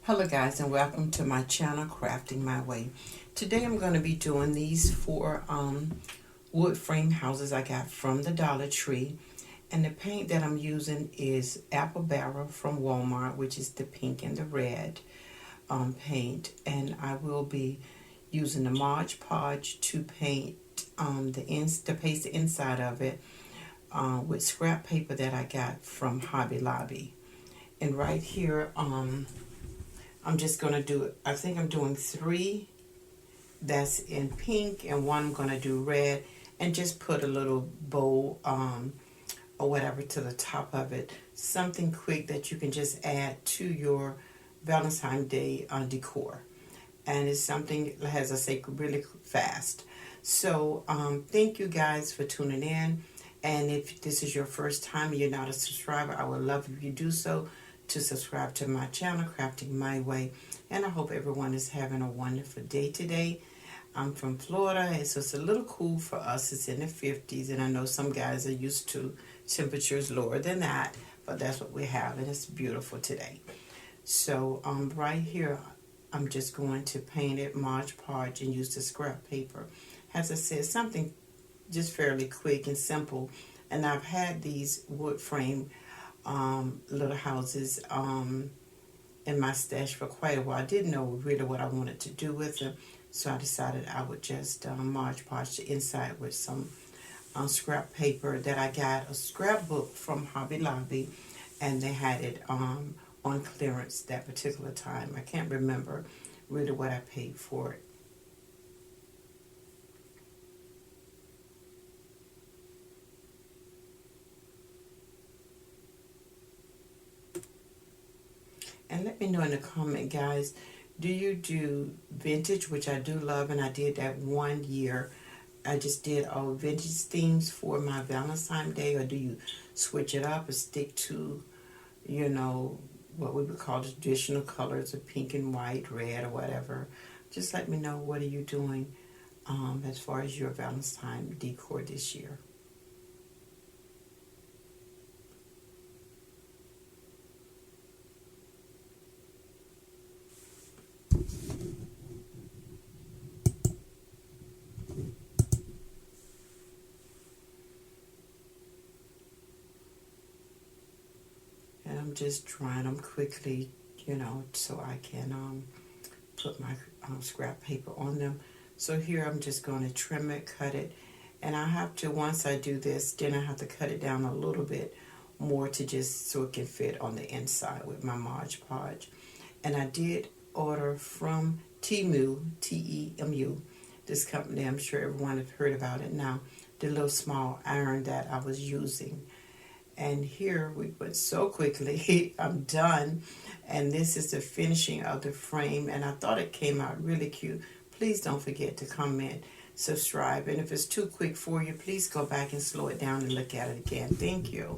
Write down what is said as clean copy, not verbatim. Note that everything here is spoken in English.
Hello guys, and welcome to my channel Crafting My Way. Today I'm going to be doing these four wood frame houses I got from the Dollar Tree, and the paint that I'm using is Apple Barrel from Walmart, which is the pink and the red paint, and I will be using the PODGE to paint to paste the inside of it with scrap paper that I got from Hobby Lobby. And right here I'm just going to do, I think I'm doing 3 that's in pink and 1 I'm going to do red, and just put a little bow or whatever to the top of it. Something quick that you can just add to your Valentine Day decor. And it's something, as I say, really fast. So thank you guys for tuning in. And if this is your first time and you're not a subscriber, I would love if you do so, to subscribe to my channel, Crafting My Way. And I hope everyone is having a wonderful day today. I'm from Florida, so it's a little cool for us. It's in the 50s, and I know some guys are used to temperatures lower than that, but that's what we have, and it's beautiful today. So right here, I'm just going to paint it Mod Podge and use the scrap paper. As I said, something just fairly quick and simple. And I've had these wood frame little houses in my stash for quite a while. I didn't know really what I wanted to do with them, so I decided I would just Mod Podge the inside with some scrap paper that I got a scrapbook from Hobby Lobby, and they had it on clearance that particular time. I can't remember really what I paid for it. And let me know in the comment, guys, do you do vintage, which I do love, and I did that 1 year. I just did all vintage themes for my Valentine Day, or do you switch it up and stick to, you know, what we would call the traditional colors of pink and white, red, or whatever? Just let me know, what are you doing as far as your Valentine decor this year. And I'm just drying them quickly, you know, so I can put my scrap paper on them. So here I'm just going to trim it, cut it, and I have to, once I do this, then I have to cut it down a little bit more to just so it can fit on the inside with my Mod Podge. And I did order from TEMU, T-E-M-U, this company. I'm sure everyone has heard about it now, the little small iron that I was using. And here we went so quickly. I'm done, and this is the finishing of the frame, and I thought it came out really cute. Please don't forget to comment, subscribe, and if it's too quick for you, please go back and slow it down and look at it again. Thank you.